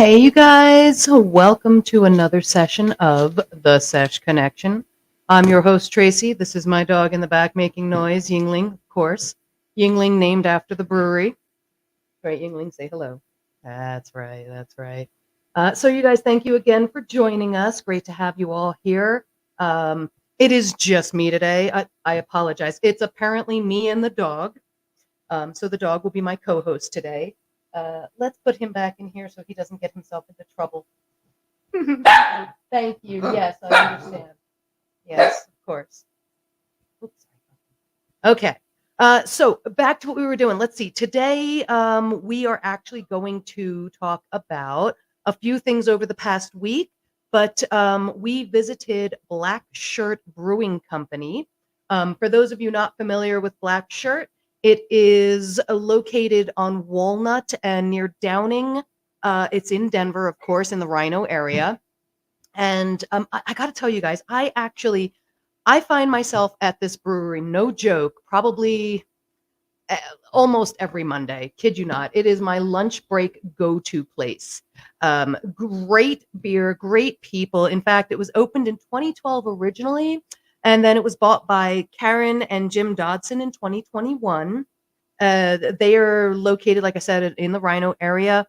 Hey, you guys, welcome to another session of The Sesh Connection. I'm your host, Tracy. This is my dog in the back making noise, Yingling, of course. Yingling named after the brewery. Right, Yingling, say hello. That's right, that's right. So, you guys, thank you again for joining us. Great to have you all here. It is just me today. I apologize. It's apparently me and the dog. So the dog will be my co-host today. Let's put him back in here so he doesn't get himself into trouble. Thank you. Yes, I understand. Yes, of course. Oops. Okay. So back to what we were doing. Let's see. Today, we are actually going to talk about a few things over the past week, but we visited Black Shirt Brewing Company. For those of you not familiar with Black Shirt, it is located on Walnut and near Downing. It's in Denver, of course, in the Rhino area. And I got to tell you guys, I find myself at this brewery, no joke, probably uh, almost every Monday. Kid you not. It is my lunch break go-to place. Great beer, great people. In fact, it was opened in 2012 originally, and then it was bought by Karen and Jim Dodson in 2021. They are located, like I said, in the Rhino area.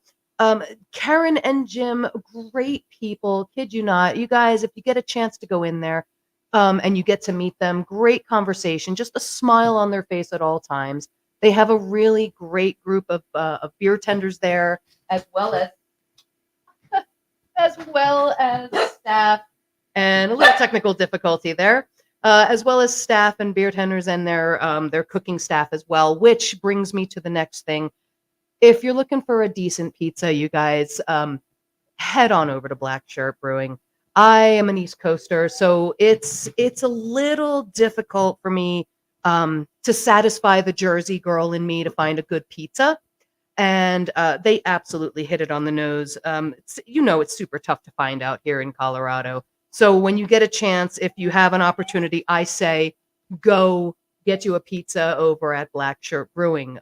Karen and Jim, great people. Kid you not. You guys, if you get a chance to go in there and you get to meet them, great conversation, just a smile on their face at all times. They have a really great group of beer tenders there, as well as staff, and a little technical difficulty there, as well as staff and beer tenders and their cooking staff as well. Which brings me to the next thing. If you're looking for a decent pizza, you guys, head on over to Black Shirt Brewing. I am an East Coaster, so it's a little difficult for me to satisfy the Jersey girl in me to find a good pizza. And they absolutely hit it on the nose. It's super tough to find out here in Colorado. So when you get a chance, if you have an opportunity, I say go get you a pizza over at Black Shirt Brewing.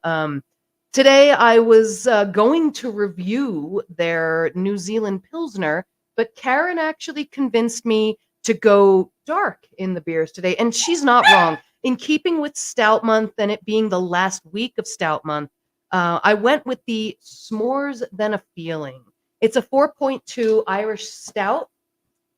Today I was going to review their New Zealand Pilsner, but Karen actually convinced me to go dark in the beers today. And she's not wrong. In keeping with Stout Month and it being the last week of Stout Month, I went with the S'mores Then a Feeling. It's a 4.2 Irish stout.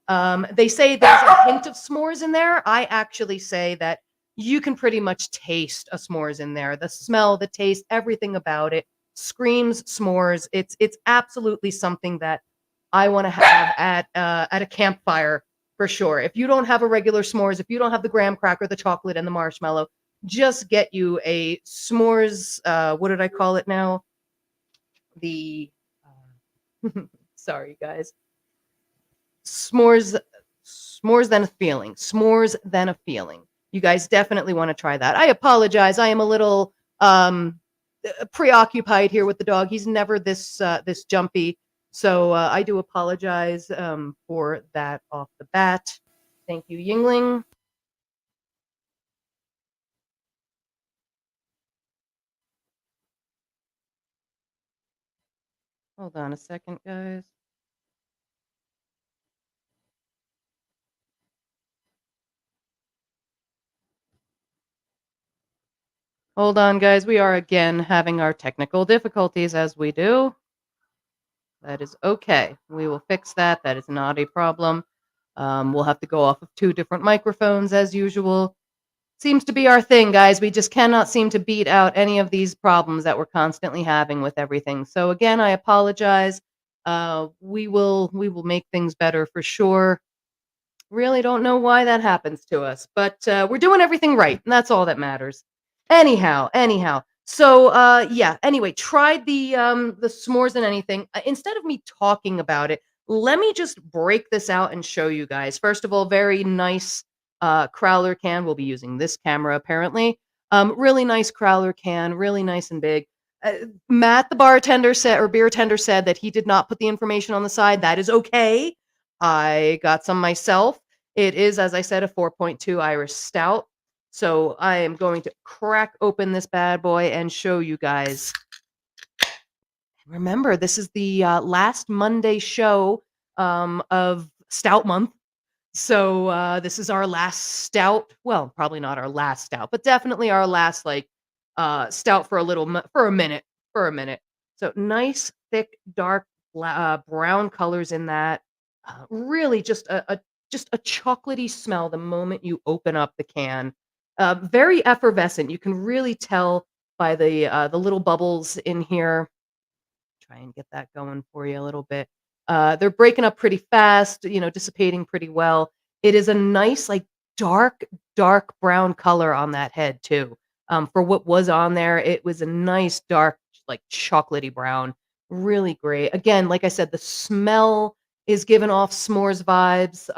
They say there's a hint of s'mores in there. I actually say that you can pretty much taste a s'mores in there. The smell, the taste, everything about it screams s'mores. It's absolutely something that I want to have at a campfire for sure. If you don't have a regular s'mores, if you don't have the graham cracker, the chocolate, and the marshmallow, just get you a s'mores. What did I call it now? The sorry guys, s'mores, s'mores then a feeling, s'mores then a feeling. You guys definitely want to try that. I apologize. I am a little preoccupied here with the dog. He's never this jumpy, so I do apologize for that off the bat. Thank you, Yingling. Hold on a second, guys. Hold on, guys. We are again having our technical difficulties as we do. That is okay. We will fix that. That is not a problem. We'll have to go off of two different microphones as usual. Seems to be our thing, guys. We just cannot seem to beat out any of these problems that we're constantly having with everything. So again, I apologize. We will make things better for sure. Really don't know why that happens to us, but we're doing everything right, and that's all that matters. Anyhow. So yeah. Anyway, tried the s'mores and anything. Instead of me talking about it, let me just break this out and show you guys. First of all, very nice crowler can. We'll be using this camera apparently. Really nice crowler can, really nice and big. Matt, the bartender said, or beer tender said that he did not put the information on the side. That is okay. I got some myself. It is, as I said, a 4.2 Irish stout. So I am going to crack open this bad boy and show you guys Remember, this is the last Monday show of Stout Month. So this is our last stout. Well, probably not our last stout, but definitely our last like stout for for a minute, for a minute. So nice, thick, dark brown colors in that. Really, just a chocolatey smell the moment you open up the can. Very effervescent. You can really tell by the little bubbles in here. Try and get that going for you a little bit. They're breaking up pretty fast, dissipating pretty well. It is a nice, like, dark, dark brown color on that head too. For what was on there, it was a nice dark, like, chocolatey brown. Really great. Again, like I said, the smell is giving off s'mores vibes.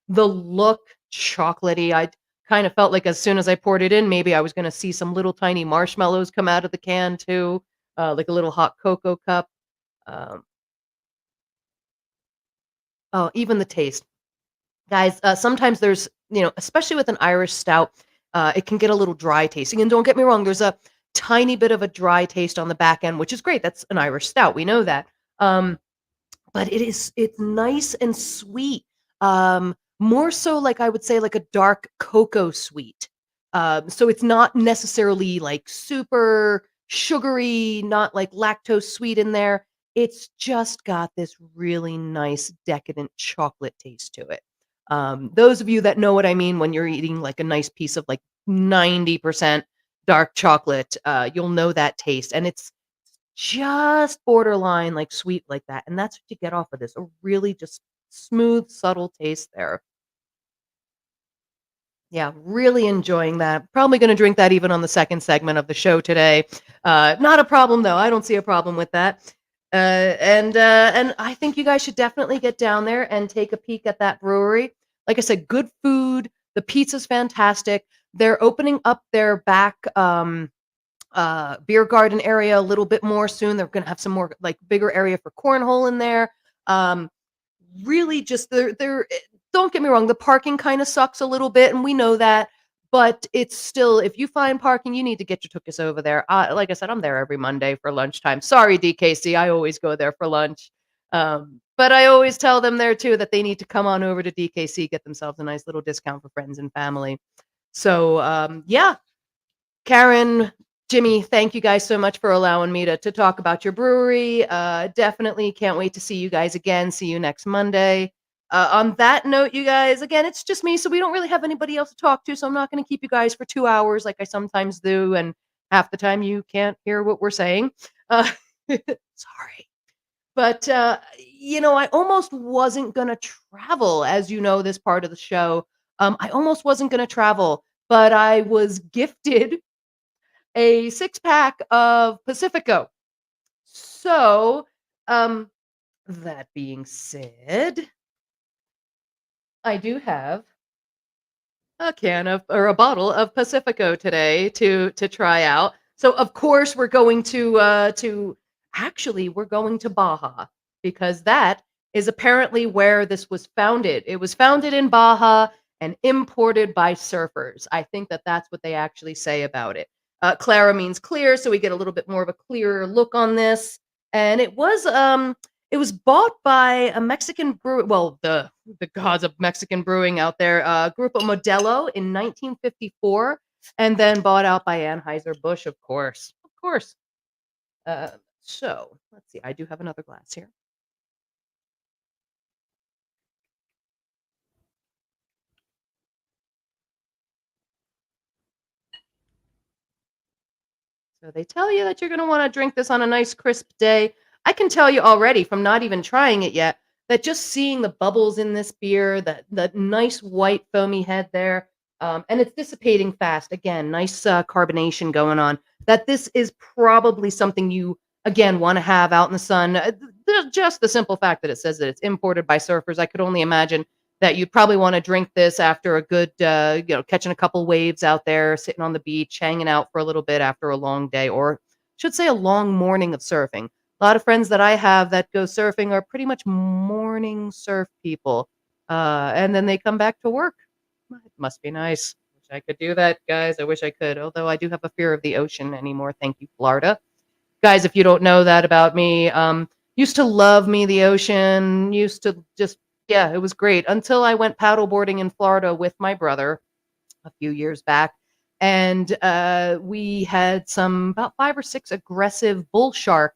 The look, chocolatey. I kind of felt like as soon as I poured it in, maybe I was gonna see some little tiny marshmallows come out of the can too, like a little hot cocoa cup. Um, oh, even the taste. Guys, sometimes there's, especially with an Irish stout, it can get a little dry tasting. And don't get me wrong, there's a tiny bit of a dry taste on the back end, which is great. That's an Irish stout. We know that. But it's nice and sweet. More so like I would say like a dark cocoa sweet. So it's not necessarily like super sugary, not like lactose sweet in there. It's just got this really nice decadent chocolate taste to it. Those of you that know what I mean when you're eating like a nice piece of like 90% dark chocolate, you'll know that taste. And it's just borderline, like, sweet like that, and that's what you get off of this, a really just smooth, subtle taste there. Yeah, really enjoying that. Probably gonna drink that even on the 2nd segment of the show today. Not a problem, though, I don't see a problem with that. And I think you guys should definitely get down there and take a peek at that brewery. Like I said, good food, the pizza's fantastic. They're opening up their back, beer garden area a little bit more soon. They're gonna have some more like bigger area for cornhole in there. Um, really just don't get me wrong, the parking kind of sucks a little bit, and we know that, but it's still if you find parking, you need to get your tuchus over there. Like I said, I'm there every Monday for lunchtime. Sorry, DKC, I always go there for lunch. But I always tell them there too that they need to come on over to DKC, get themselves a nice little discount for friends and family. So yeah, Karen, Jimmy, thank you guys so much for allowing me to talk about your brewery. Definitely can't wait to see you guys again. See you next Monday. On that note, you guys, again, it's just me, so we don't really have anybody else to talk to. So I'm not going to keep you guys for 2 hours like I sometimes do, and half the time you can't hear what we're saying. Uh, sorry, but I almost wasn't going to travel, as you know, this part of the show. I almost wasn't going to travel, but I was gifted a six-pack of Pacifico. So, um, that being said, I do have a can of or a bottle of Pacifico today to try out. So of course we're going to actually we're going to Baja because that is apparently where this was founded. It was founded in Baja and imported by surfers. I think that that's what they actually say about it. Clara means clear, so we get a little bit more of a clearer look on this. And it was bought by a Mexican brewer. Well, the gods of Mexican brewing out there, Grupo Modelo in 1954, and then bought out by Anheuser-Busch, of course. Of course. Uh, so let's see. I do have another glass here. So they tell you that you're going to want to drink this on a nice crisp day. I can tell you already from not even trying it yet that just seeing the bubbles in this beer, that nice white foamy head there, and it's dissipating fast. Again, nice carbonation going on. That this is probably something you again want to have out in the sun. Just the simple fact that it says that it's imported by surfers, I could only imagine that you'd probably want to drink this after a good, catching a couple waves out there, sitting on the beach, hanging out for a little bit after a long day, or should say a long morning of surfing. A lot of friends that I have that go surfing are pretty much morning surf people, and then they come back to work. It must be nice. Wish I could do that, guys. I wish I could. Although I do have a fear of the ocean anymore. Thank you, Florida. Guys, if you don't know that about me, used to love me the ocean, used to just yeah, it was great until I went paddleboarding in Florida with my brother a few years back, and we had some about 5 or 6 aggressive bull shark,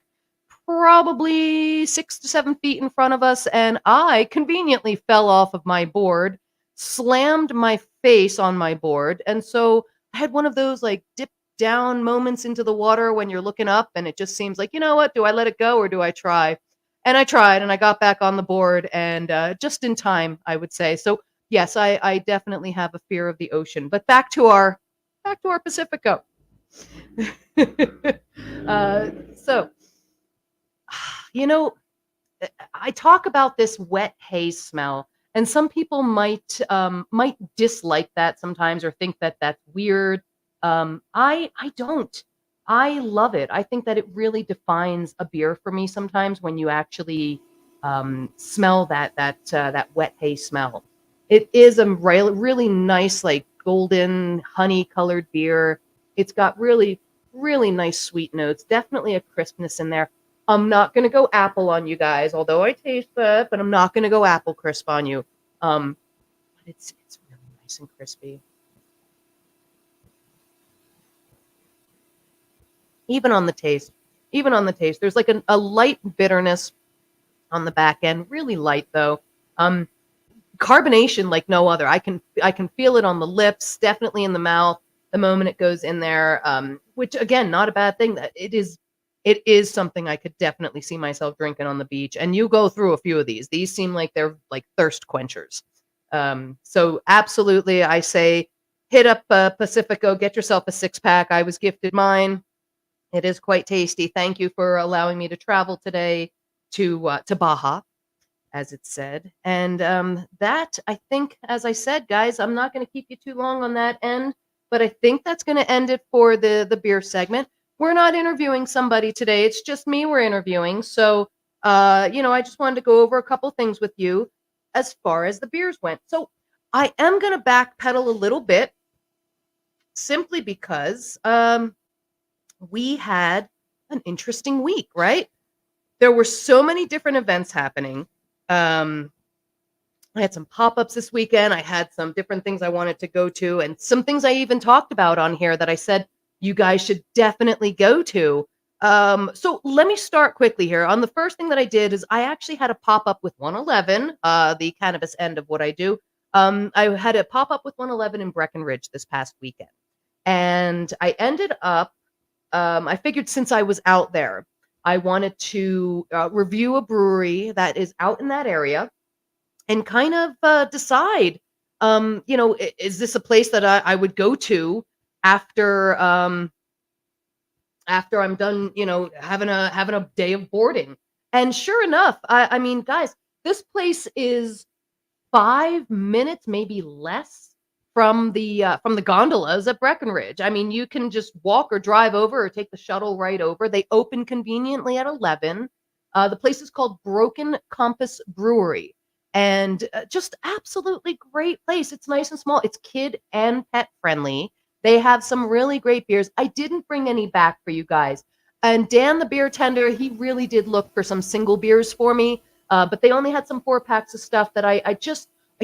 probably 6 to 7 feet in front of us, and I conveniently fell off of my board, slammed my face on my board, and so I had one of those like dip down moments into the water when you're looking up, and it just seems like, you know what, do I let it go or do I try? And I tried, and I got back on the board, and just in time, I would say. So yes, I definitely have a fear of the ocean. But back to our Pacifico. So you know, I talk about this wet hay smell, and some people might dislike that sometimes or think that that's weird. I don't. I love it. I think that it really defines a beer for me sometimes when you actually smell that wet hay smell. It is a really nice, like golden honey colored beer. It's got really nice sweet notes. Definitely a crispness in there. I'm not gonna go apple on you guys, although I taste that, but I'm not gonna go apple crisp on you. But it's really nice and crispy. Even on the taste, even on the taste, there's like a light bitterness on the back end, really light though. Um, Carbonation like no other. I can feel it on the lips, definitely in the mouth the moment it goes in there. Which again, not a bad thing. That it is something I could definitely see myself drinking on the beach. And you go through a few of these. These seem like they're like thirst quenchers. So absolutely, I say hit up Pacifico, get yourself a 6 pack. I was gifted mine. It is quite tasty. Thank you for allowing me to travel today to Baja, as it said. And that, I think, as I said, guys, I'm not going to keep you too long on that end, but I think that's going to end it for the beer segment. We're not interviewing somebody today. It's just me we're interviewing. So, I just wanted to go over a couple things with you as far as the beers went. So, I am going to backpedal a little bit simply because we had an interesting week, right? There were so many different events happening. Um, I had some pop-ups this weekend. I had some different things I wanted to go to, and some things I even talked about on here that I said you guys should definitely go to. So let me start quickly here. On the first thing that I did is I actually had a pop-up with 111, the cannabis end of what I do. I had a pop-up with 111 in Breckenridge this past weekend, and I ended up. I figured since I was out there, I wanted to review a brewery that is out in that area and kind of decide, is this a place that I would go to after after I'm done, having a day of boarding. And sure enough, I mean, guys, this place is 5 minutes, maybe less, from the gondolas at Breckenridge. I mean, you can just walk or drive over or take the shuttle right over. They open conveniently at 11. The place is called Broken Compass Brewery, and just absolutely great place. It's nice and small. It's kid and pet friendly. They have some really great beers. I didn't bring any back for you guys. And Dan, the beer tender, he really did look for some single beers for me. But they only had some 4 packs of stuff that I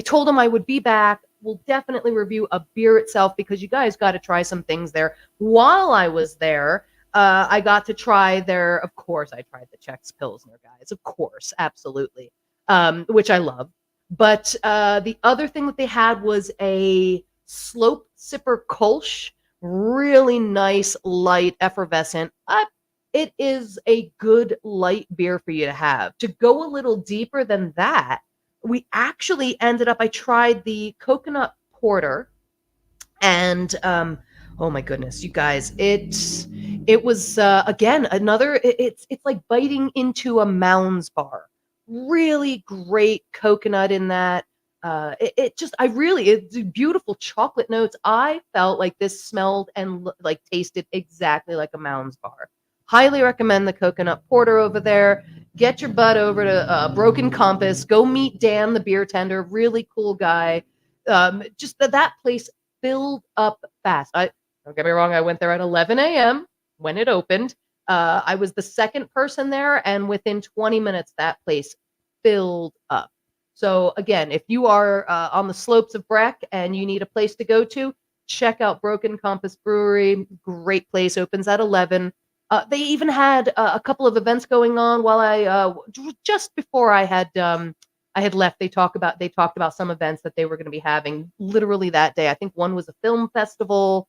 told him I would be back. We'll definitely review a beer itself because you guys got to try some things there. While I was there, I got to try their, of course, I tried the Chex Pilsner, guys, of course, absolutely, which I love. But the other thing that they had was a Slope Sipper Kolsch, really nice, light, effervescent. It is a good light beer for you to have. To go a little deeper than that, we actually ended up, I tried the coconut porter, and oh my goodness, you guys, it was again another it's like biting into a Mounds bar. Really great coconut in that. It just, I really, it's beautiful chocolate notes. I felt like this smelled and like tasted exactly like a Mounds bar. Highly recommend the coconut porter over there. Get your butt over to Broken Compass. Go meet Dan, the beer tender. Really cool guy. Just that place filled up fast. Don't get me wrong. I went there at 11 a.m. when it opened. I was the second person there, and within 20 minutes, that place filled up. So again, if you are on the slopes of Breck and you need a place to go to, check out Broken Compass Brewery. Great place. Opens at 11. They even had a couple of events going on while just before I had left. They talked about some events that they were going to be having literally that day. I think one was a film festival.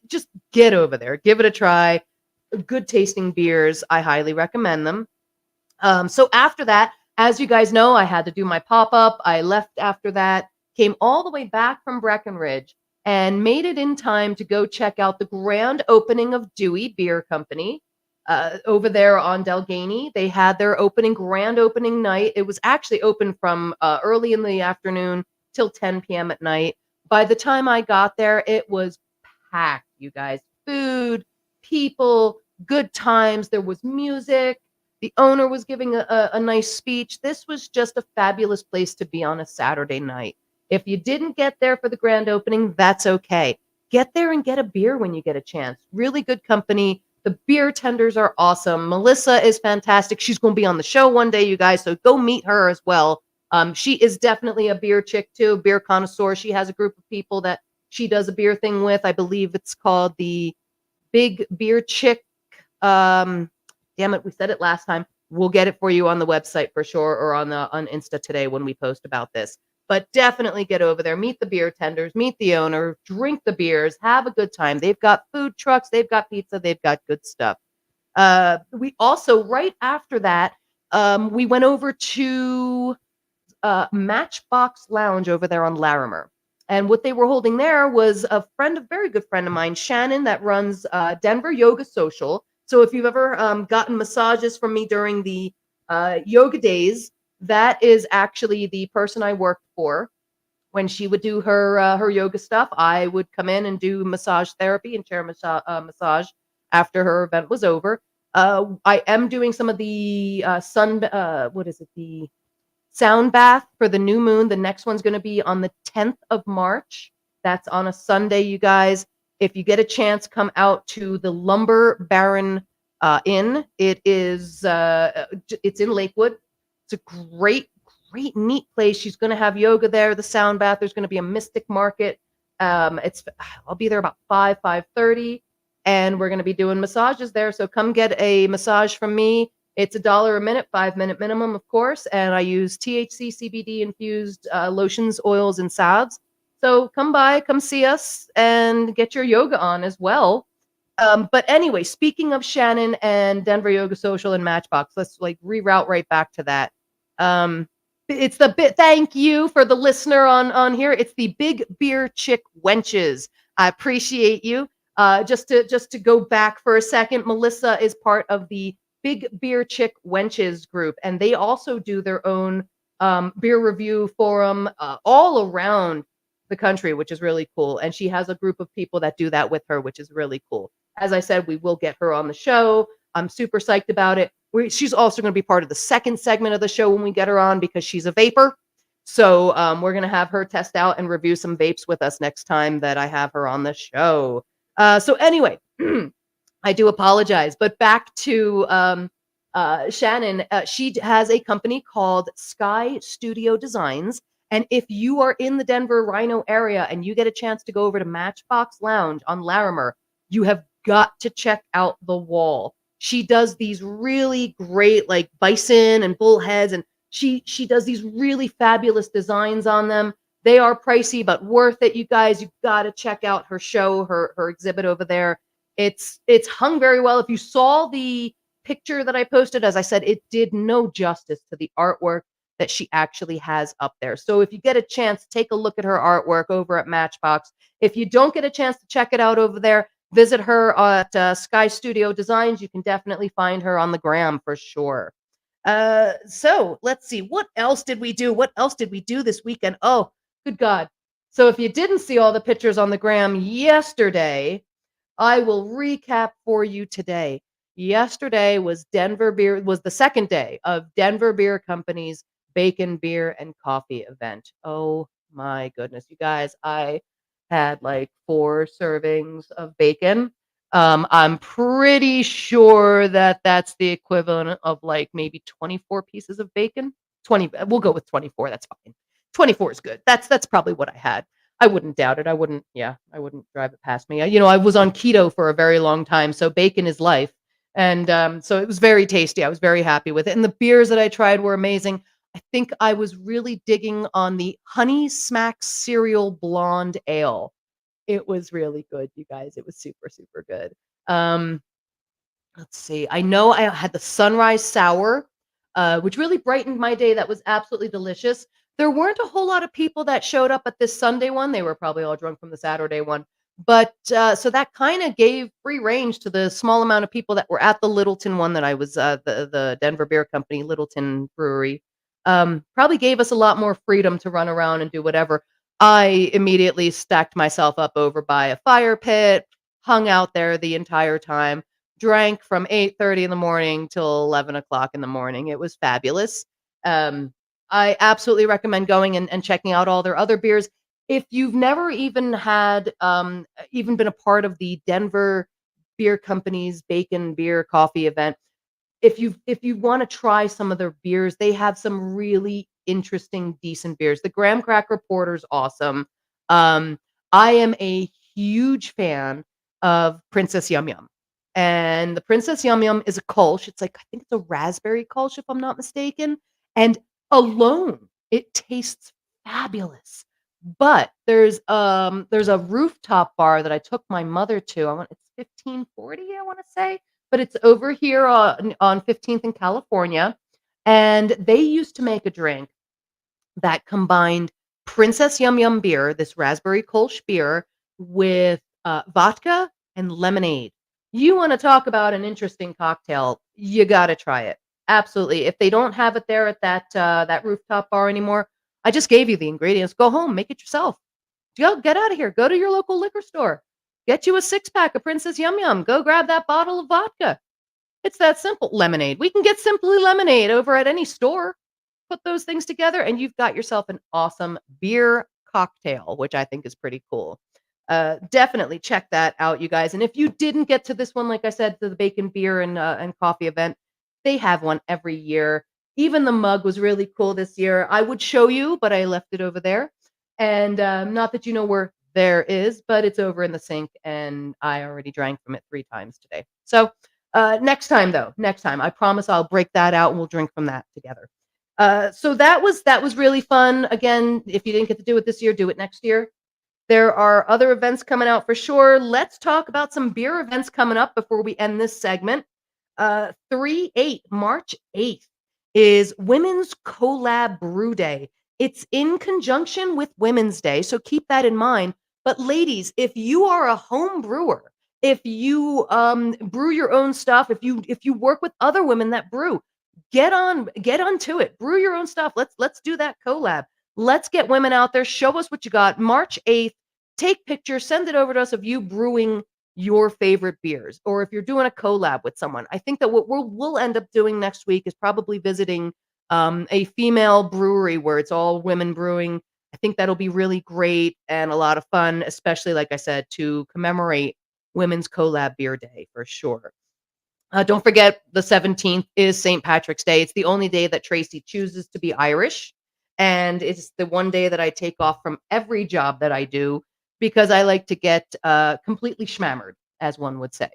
Just get over there, give it a try. Good tasting beers. I highly recommend them. So after that, as you guys know, I had to do my pop up. I left after that, came all the way back from Breckenridge, and made it in time to go check out the grand opening of Dewey Beer Company over there on Delgany. They had their grand opening night. It was actually open from early in the afternoon till 10 p.m. at night. By the time I got there, it was packed, you guys. Food, people, good times. There was music. The owner was giving a nice speech. This was just a fabulous place to be on a Saturday night. If you didn't get there for the grand opening, that's okay. Get there and get a beer when you get a chance. Really good company. The beer tenders are awesome. Melissa is fantastic. She's going to be on the show one day, you guys, so go meet her as well. She is definitely a beer chick too, beer connoisseur. She has a group of people that she does a beer thing with. I believe it's called the Big Beer Chick. Damn it, we said it last time. We'll get it for you on the website for sure, or on Insta today when we post about this. But definitely get over there, meet the beer tenders, meet the owner, drink the beers, have a good time. They've got food trucks, they've got pizza, they've got good stuff. We also, right after that, we went over to Matchbox Lounge over there on Larimer. And what they were holding there was a very good friend of mine, Shannon, that runs Denver Yoga Social. So if you've ever gotten massages from me during the yoga days, that is actually the person I worked for. When she would do her yoga stuff, I would come in and do massage therapy and chair massage after her event was over. I am doing some of the what is it? The sound bath for the new moon. The next one's going to be on the 10th of March. That's on a Sunday, you guys. If you get a chance, come out to the Lumber Baron Inn. It's in Lakewood. It's a great, neat place. She's going to have yoga there. The sound bath. There's going to be a mystic market. I'll be there about 5:30, and we're going to be doing massages there. So come get a massage from me. It's $1 a minute, 5-minute minimum, of course, and I use THC, CBD infused lotions, oils, and salves. So come by, come see us, and get your yoga on as well. But anyway, speaking of Shannon and Denver Yoga Social and Matchbox, let's reroute right back to that. It's the bit. Thank you for the listener on here. It's the Big Beer Chick Wenches. I appreciate you. Just to go back for a second, Melissa is part of the Big Beer Chick Wenches group, and they also do their own beer review forum all around the country, which is really cool. And she has a group of people that do that with her, which is really cool. As I said, we will get her on the show. I'm super psyched about it. She's also going to be part of the second segment of the show when we get her on, because she's a vapor. So we're going to have her test out and review some vapes with us next time that I have her on the show. So anyway, I do apologize, but back to Shannon. She has a company called Sky Studio Designs. And if you are in the Denver Rhino area and you get a chance to go over to Matchbox Lounge on Larimer, you have got to check out the wall. She does these really great bison and bull heads, and she does these really fabulous designs on them. They are pricey, but worth it, you guys. You've got to check out her show, her exhibit over there. It's hung very well. If you saw the picture that I posted, as I said, it did no justice to the artwork that she actually has up there. So if you get a chance, take a look at her artwork over at Matchbox. If you don't get a chance to check it out over there, visit her at Sky Studio Designs. You can definitely find her on the gram for sure. So let's see. What else did we do? What else did we do this weekend? Oh, good God. So if you didn't see all the pictures on the gram yesterday, I will recap for you today. Yesterday was the second day of Denver Beer Company's Bacon Beer and Coffee event. Oh my goodness, you guys, I had 4 servings of bacon. I'm pretty sure that that's the equivalent of, like, maybe 24 pieces of bacon. 20 we'll go with 24, that's fine. 24 is good. That's probably what I had. I wouldn't doubt it. I wouldn't drive it past me. I was on keto for a very long time, so bacon is life, and, so it was very tasty. I was very happy with it, and the beers that I tried were amazing. I think I was really digging on the Honey Smacks Cereal Blonde Ale. It was really good, you guys. It was super, super good. Um, let's see. I know I had the sunrise sour, which really brightened my day. That was absolutely delicious. There weren't a whole lot of people that showed up at this Sunday one. They were probably all drunk from the Saturday one. But so that kind of gave free range to the small amount of people that were at the Littleton one that I was the Denver Beer Company Littleton Brewery. Probably gave us a lot more freedom to run around and do whatever. I immediately stacked myself up over by a fire pit, hung out there the entire time, drank from 8:30 in the morning till 11 o'clock in the morning. It was fabulous. Um, I absolutely recommend going and checking out all their other beers. If you've never even had, even been a part of the Denver Beer Company's Bacon Beer Coffee event, if you wanna try some of their beers, they have some really interesting, decent beers. The Graham Cracker Porter's awesome. Um, I am a huge fan of Princess Yum Yum, and the Princess Yum Yum is a Kolsch. It's like I think it's a raspberry Kolsch, if I'm not mistaken, and alone, it tastes fabulous. But there's a rooftop bar that I took my mother to. It's 1540, I wanna say? But it's over here on 15th in California, and they used to make a drink that combined Princess Yum Yum beer, this raspberry Kolsch beer, with, vodka and lemonade. You wanna talk about an interesting cocktail, you gotta try it. Absolutely. If they don't have it there at that rooftop bar anymore, I just gave you the ingredients. Go home, make it yourself. Go get out of here. Go to your local liquor store. Get you a six-pack of Princess Yum Yum. Go grab that bottle of vodka. It's that simple. Lemonade. We can get Simply Lemonade over at any store. Put those things together, and you've got yourself an awesome beer cocktail, which I think is pretty cool. Definitely check that out, you guys. And if you didn't get to this one, like I said, to the bacon beer and coffee event, they have one every year. Even the mug was really cool this year. I would show you, but I left it over there. And not that you know where there is, but it's over in the sink, and I already drank from it 3 times today. So next time, though, next time, I promise I'll break that out and we'll drink from that together. So that was really fun. Again, if you didn't get to do it this year, do it next year. There are other events coming out for sure. Let's talk about some beer events coming up before we end this segment. March 8th is Women's Collab Brew Day. It's in conjunction with Women's Day, so keep that in mind. But ladies, if you are a home brewer, if you brew your own stuff, if you work with other women that brew, get onto it. Brew your own stuff. Let's do that collab. Let's get women out there. Show us what you got. March 8th. Take pictures, send it over to us of you brewing your favorite beers, or if you're doing a collab with someone. I think that what we'll end up doing next week is probably visiting a female brewery where it's all women brewing. I think that'll be really great and a lot of fun, especially like I said, to commemorate Women's Collab Beer Day for sure. Don't forget the 17th is St. Patrick's Day. It's the only day that Tracy chooses to be Irish. And it's the one day that I take off from every job that I do because I like to get completely schmammered, as one would say.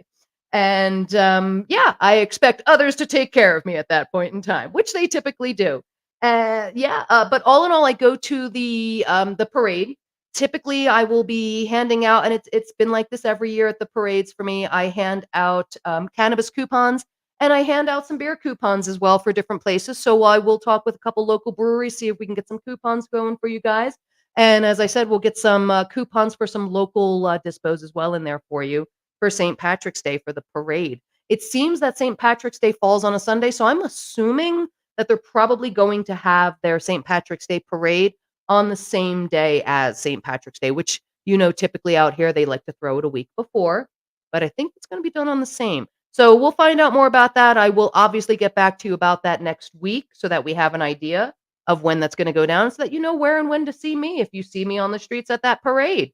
And yeah, I expect others to take care of me at that point in time, which they typically do. Yeah, but all in all, I go to the parade. Typically, I will be handing out, and it's been like this every year at the parades for me. I hand out cannabis coupons, and I hand out some beer coupons as well for different places. So I will talk with a couple local breweries, see if we can get some coupons going for you guys. And as I said, we'll get some coupons for some local dispos as well in there for you for St. Patrick's Day for the parade. It seems that St. Patrick's Day falls on a Sunday, so I'm assuming that they're probably going to have their St. Patrick's Day parade on the same day as St. Patrick's Day, which, typically out here they like to throw it a week before, but I think it's going to be done on the same. So we'll find out more about that. I will obviously get back to you about that next week so that we have an idea of when that's going to go down so that you know where and when to see me if you see me on the streets at that parade.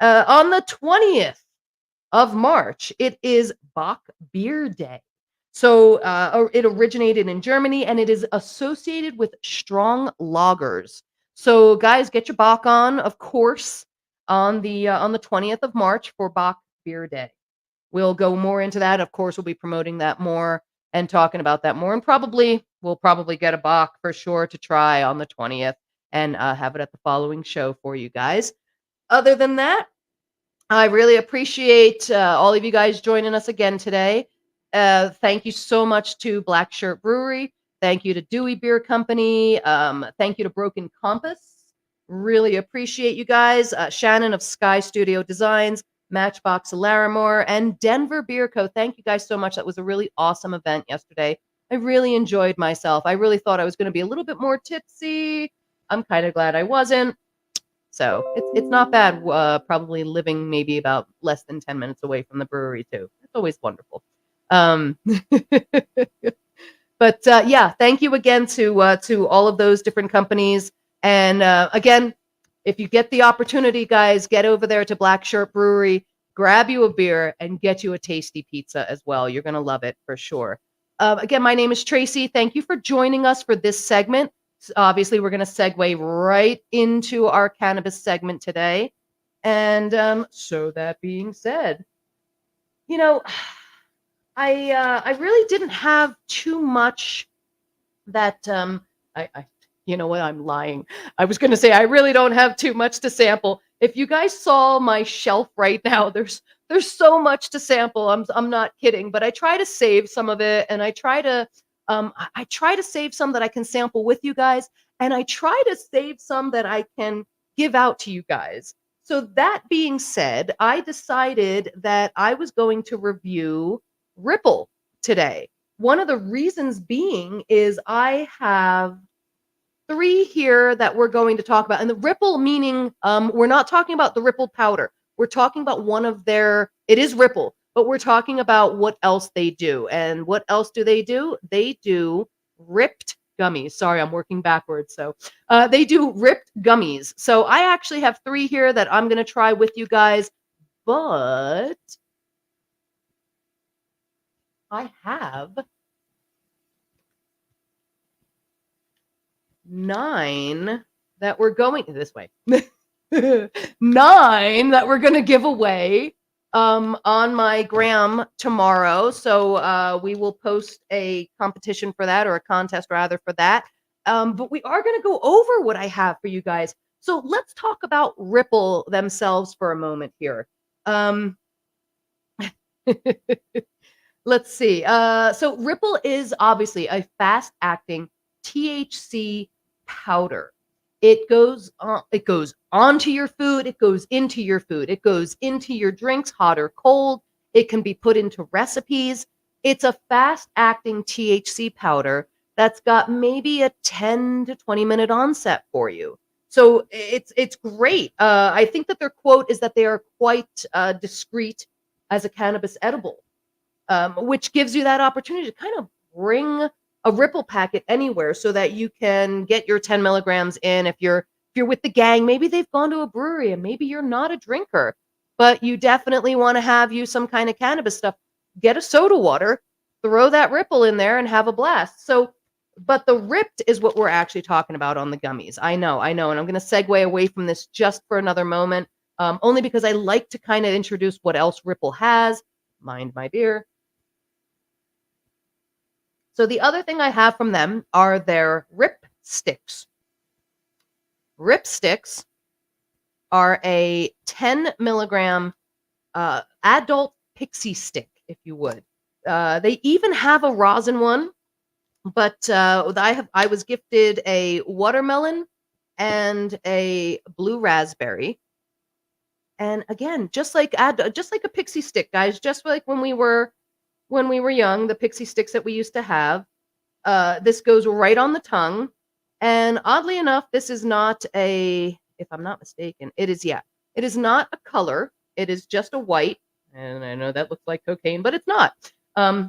On the 20th, of March, it is Bock Beer Day. So it originated in Germany and it is associated with strong lagers. So guys, get your Bock on, of course, on the 20th of March for Bock Beer Day. We'll go more into that. Of course, we'll be promoting that more and talking about that more. And we'll probably get a Bock for sure to try on the 20th and have it at the following show for you guys. Other than that, I really appreciate all of you guys joining us again today. Thank you so much to Black Shirt Brewery. Thank you to Dewey Beer Company. Thank you to Broken Compass. Really appreciate you guys. Shannon of Sky Studio Designs, Matchbox Larimore, and Denver Beer Co. Thank you guys so much. That was a really awesome event yesterday. I really enjoyed myself. I really thought I was going to be a little bit more tipsy. I'm kind of glad I wasn't. So it's not bad. Probably living maybe about less than 10 minutes away from the brewery too. It's always wonderful. Um, but yeah, thank you again to all of those different companies. And again, if you get the opportunity, guys, get over there to Black Shirt Brewery, grab you a beer, and get you a tasty pizza as well. You're gonna love it for sure. Again, my name is Tracy. Thank you for joining us for this segment. Obviously, we're going to segue right into our cannabis segment today. And so that being said, you know, I really didn't have too much that I you know what, I'm lying. I was going to say I really don't have too much to sample. If you guys saw my shelf right now, there's so much to sample. I'm not kidding, but I try to save some of it, and I try to I try to save some that I can sample with you guys, and I try to save some that I can give out to you guys. So that being said, I decided that I was going to review Ripple today. One of the reasons being is I have three here that we're going to talk about. And the Ripple meaning, we're not talking about the Ripple powder. We're talking about one of their, it is Ripple, but we're talking about what else they do. And what else do? They do ripped gummies. Sorry, I'm working backwards. So they do ripped gummies. So I actually have three here that I'm going to try with you guys. But I have 9 that we're going this way. 9 that we're going to give away on my gram tomorrow. So we will post a competition for that, or a contest rather, for that. But we are going to go over what I have for you guys. So let's talk about Ripple themselves for a moment here. Let's see. So Ripple is obviously a fast-acting THC powder. It goes onto your food, it goes into your food, it goes into your drinks, hot or cold. It can be put into recipes. It's a fast-acting THC powder that's got maybe a 10 to 20-minute onset for you. So it's great. I think that their quote is that they are quite discreet as a cannabis edible, which gives you that opportunity to kind of bring a Ripple packet anywhere so that you can get your 10 milligrams in. If you're with the gang, maybe they've gone to a brewery and maybe you're not a drinker, but you definitely want to have you some kind of cannabis stuff. Get a soda water, throw that Ripple in there, and have a blast. So, but the ripped is what we're actually talking about on the gummies. I know, and I'm going to segue away from this just for another moment, only because I like to kind of introduce what else Ripple has. Mind my beer. So the other thing I have from them are their Rip Sticks. Rip Sticks are a 10 milligram adult pixie stick, if you would. They even have a rosin one, but I was gifted a watermelon and a blue raspberry. And again, just like a pixie stick, guys, just like when we were young, the pixie sticks that we used to have. This goes right on the tongue. And oddly enough, this is not if I'm not mistaken, it is not a color. It is just a white. And I know that looks like cocaine, but it's not.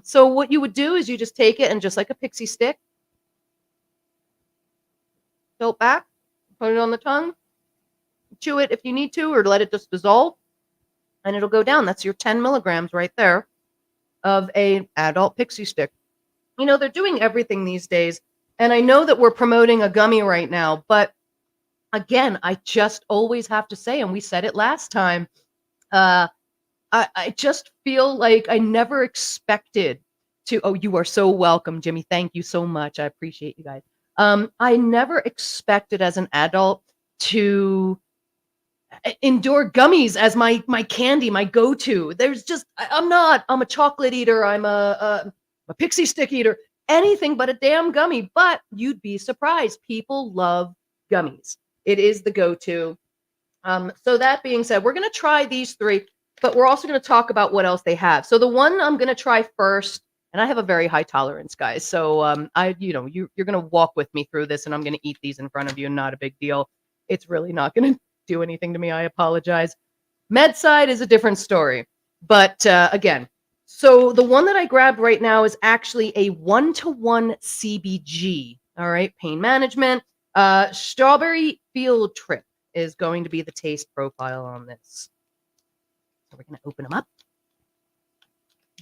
So what you would do is you just take it and just like a pixie stick, tilt back, put it on the tongue, chew it if you need to, or let it just dissolve. and it'll go down. That's your 10 milligrams right there of a adult pixie stick. They're doing everything these days, and I know that we're promoting a gummy right now, but again, I just always have to say, and we said it last time, uh, I just feel like I never expected to. Oh, you are so welcome, Jimmy. Thank you so much. I appreciate you guys. I never expected as an adult to endure gummies as my candy, my go-to. There's just I'm a chocolate eater, I'm a pixie stick eater, anything but a damn gummy. But you'd be surprised. People love gummies. It is the go-to. So that being said, we're gonna try these three, but we're also gonna talk about what else they have. So the one I'm gonna try first, and I have a very high tolerance, guys. So you're gonna walk with me through this, and I'm gonna eat these in front of you. Not a big deal. It's really not gonna do anything to me. I apologize. Medside is a different story, but again, so the one that I grabbed right now is actually a 1-to-1 CBG. All right, pain management. Strawberry field trip is going to be the taste profile on this. So we're going to open them up.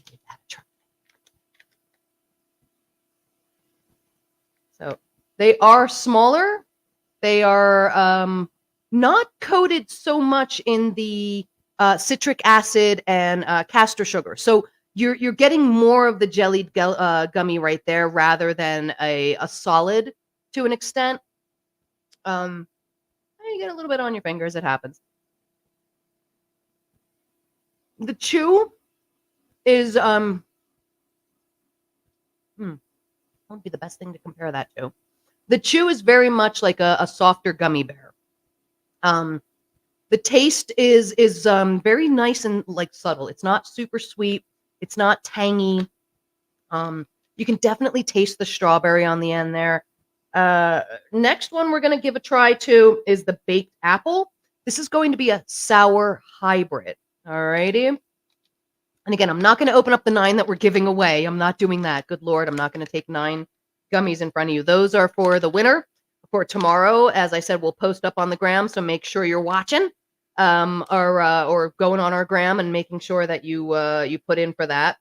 Give that a try. So they are smaller. They are not coated so much in the citric acid and castor sugar. So you're getting more of the jellied gummy right there rather than a solid to an extent. You get a little bit on your fingers. It happens. The chew is what would be the best thing to compare that to? The chew is very much like a softer gummy bear. The taste is very nice and like subtle. It's not super sweet. It's not tangy. You can definitely taste the strawberry on the end there. Next one we're gonna give a try to is the baked apple. This is going to be a sour hybrid. Alrighty. And again, I'm not going to open up the 9 that we're giving away. I'm not doing that. Good Lord, I'm not going to take 9 gummies in front of you. Those are for the winner for tomorrow. As I said, we'll post up on the gram, so make sure you're watching, or going on our gram and making sure that you put in for that.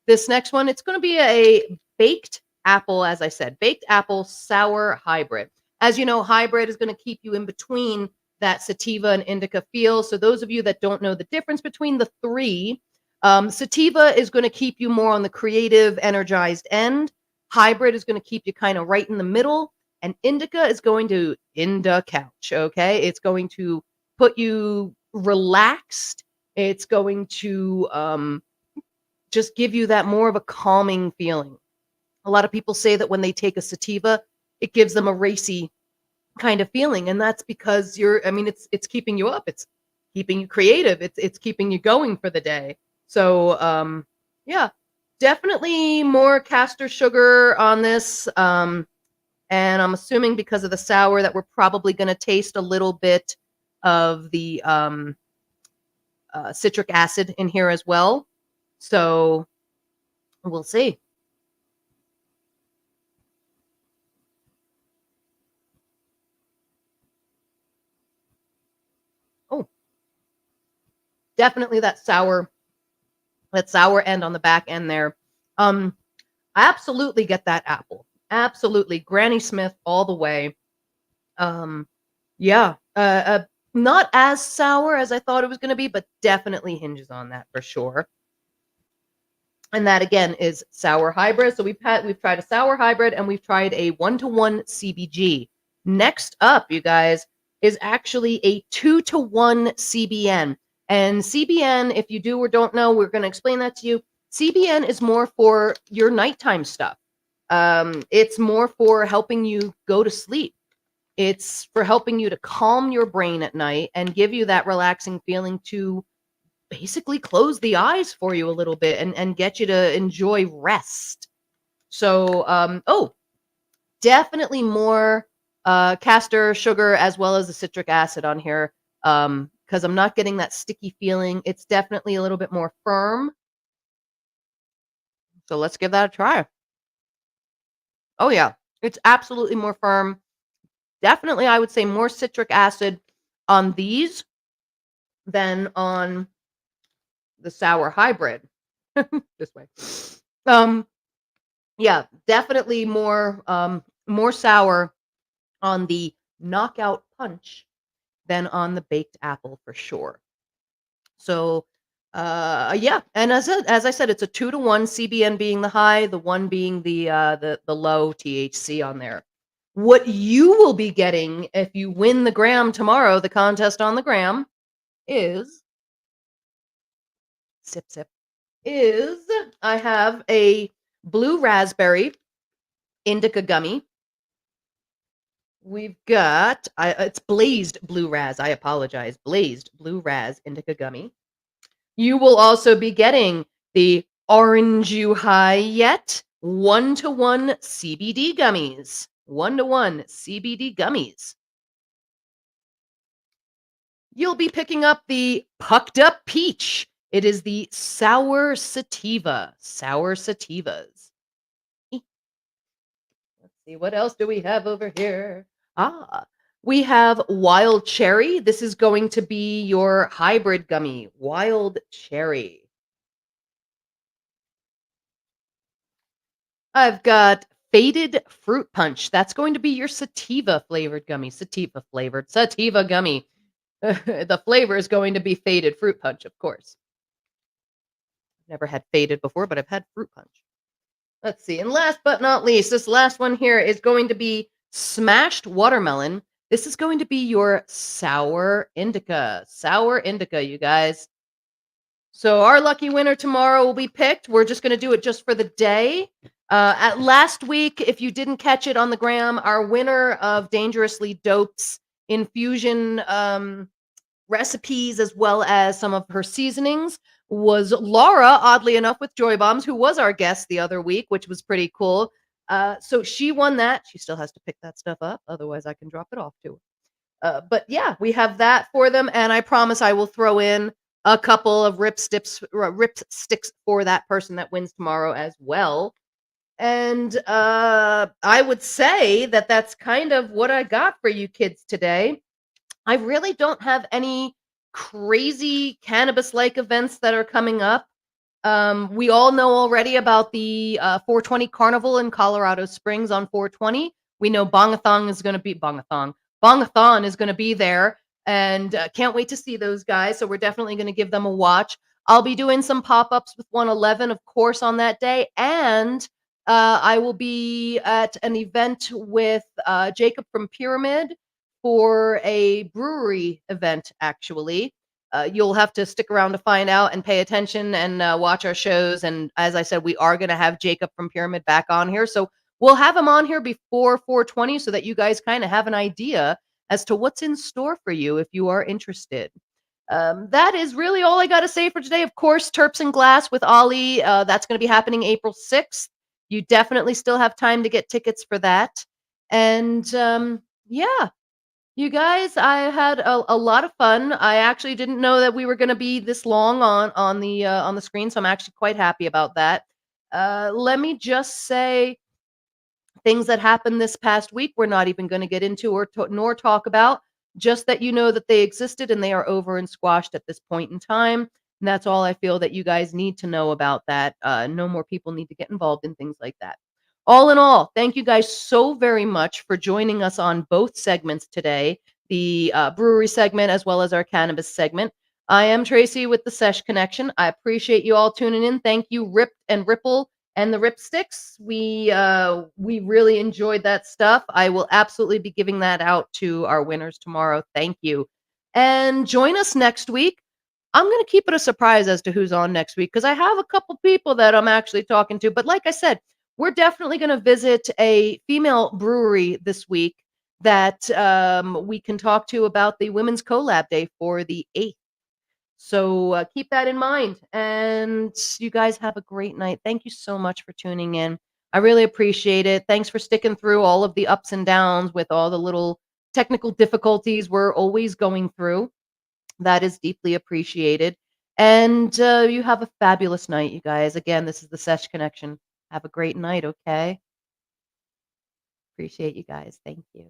This next one, it's going to be a baked apple, as I said, baked apple sour hybrid. As you know, hybrid is going to keep you in between that sativa and indica feel. So those of you that don't know the difference between the three, sativa is going to keep you more on the creative, energized end. Hybrid is going to keep you kind of right in the middle. And indica is going to couch, okay? It's going to put you relaxed. It's going to just give you that more of a calming feeling. A lot of people say that when they take a sativa, it gives them a racy kind of feeling, and that's because it's keeping you up, it's keeping you creative, it's keeping you going for the day. So yeah, definitely more castor sugar on this, and I'm assuming because of the sour that we're probably going to taste a little bit of the citric acid in here as well. So we'll see. Oh, definitely that sour end on the back end there. I absolutely get that apple. Absolutely. Granny Smith all the way. Yeah. Not as sour as I thought it was going to be, but definitely hinges on that for sure. And that again is sour hybrid. So we've tried a sour hybrid and we've tried a 1-to-1 CBG. Next up, you guys, is actually a 2-to-1 CBN. And CBN, if you do or don't know, we're going to explain that to you. CBN is more for your nighttime stuff. It's more for helping you go to sleep. It's for helping you to calm your brain at night and give you that relaxing feeling to basically close the eyes for you a little bit and get you to enjoy rest. So, definitely more castor sugar as well as the citric acid on here, because I'm not getting that sticky feeling. It's definitely a little bit more firm. So let's give that a try. Oh yeah, it's absolutely more firm. Definitely, I would say more citric acid on these than on the sour hybrid. This way. Um, yeah, definitely more sour on the knockout punch than on the baked apple for sure. So, yeah, and as I said, it's a 2 to 1, CBN being the high, the one being the low THC on there. What you will be getting if you win the gram tomorrow, the contest on the gram, is sip sip is I have a blue raspberry indica gummy. We've got it's blazed blue raz. I apologize, blazed blue raz indica gummy. You will also be getting the Orange You High Yet 1 to 1 CBD gummies. 1 to 1 CBD gummies. You'll be picking up the Pucked Up Peach. It is the sour sativa. Sour sativas. Let's see, what else do we have over here? Ah, we have Wild Cherry. This is going to be your hybrid gummy. Wild Cherry. I've got Faded Fruit Punch. That's going to be your sativa flavored gummy. Sativa flavored. Sativa gummy. The flavor is going to be Faded Fruit Punch, of course. Never had faded before, but I've had fruit punch. Let's see. And last but not least, this last one here is going to be Smashed Watermelon. This is going to be your sour indica. Sour indica, you guys. So our lucky winner tomorrow will be picked. We're just going to do it just for the day. At last week, if you didn't catch it on the gram, our winner of Dangerously Dope's infusion recipes as well as some of her seasonings was Laura, oddly enough, with Joy Bombs, who was our guest the other week, which was pretty cool. So she won that. She still has to pick that stuff up. Otherwise, I can drop it off to her. But yeah, we have that for them, and I promise I will throw in a couple of rip sticks for that person that wins tomorrow as well. And I would say that that's kind of what I got for you kids today. I really don't have any crazy cannabis-like events that are coming up. We all know already about the 420 Carnival in Colorado Springs on 420. We know Bongathon is going to be Bongathon. Bongathon is going to be there, and can't wait to see those guys. So we're definitely going to give them a watch. I'll be doing some pop-ups with 111, of course, on that day, and I will be at an event with Jacob from Pyramid for a brewery event, actually. You'll have to stick around to find out and pay attention and watch our shows. And as I said, we are going to have Jacob from Pyramid back on here. So we'll have him on here before 420 so that you guys kind of have an idea as to what's in store for you if you are interested. That is really all I got to say for today. Of course, Terps and Glass with Ollie. That's going to be happening April 6th. You definitely still have time to get tickets for that. And yeah, you guys, I had a lot of fun. I actually didn't know that we were going to be this long on the screen, so I'm actually quite happy about that. Let me just say things that happened this past week we're not even going to get into nor talk about. Just that you know that they existed and they are over and squashed at this point in time. And that's all I feel that you guys need to know about that. No more people need to get involved in things like that. All in all, thank you guys so very much for joining us on both segments today, the brewery segment as well as our cannabis segment. I am Tracy with the Sesh Connection. I appreciate you all tuning in. Thank you, Rip and Ripple and the Ripsticks. We really enjoyed that stuff. I will absolutely be giving that out to our winners tomorrow. Thank you. And join us next week. I'm going to keep it a surprise as to who's on next week because I have a couple people that I'm actually talking to. But like I said, we're definitely going to visit a female brewery this week that we can talk to about the Women's Collab Day for the 8th. So keep that in mind. And you guys have a great night. Thank you so much for tuning in. I really appreciate it. Thanks for sticking through all of the ups and downs with all the little technical difficulties we're always going through. That is deeply appreciated. And you have a fabulous night, you guys. Again, this is the Sesh Connection. Have a great night, okay? Appreciate you guys. Thank you.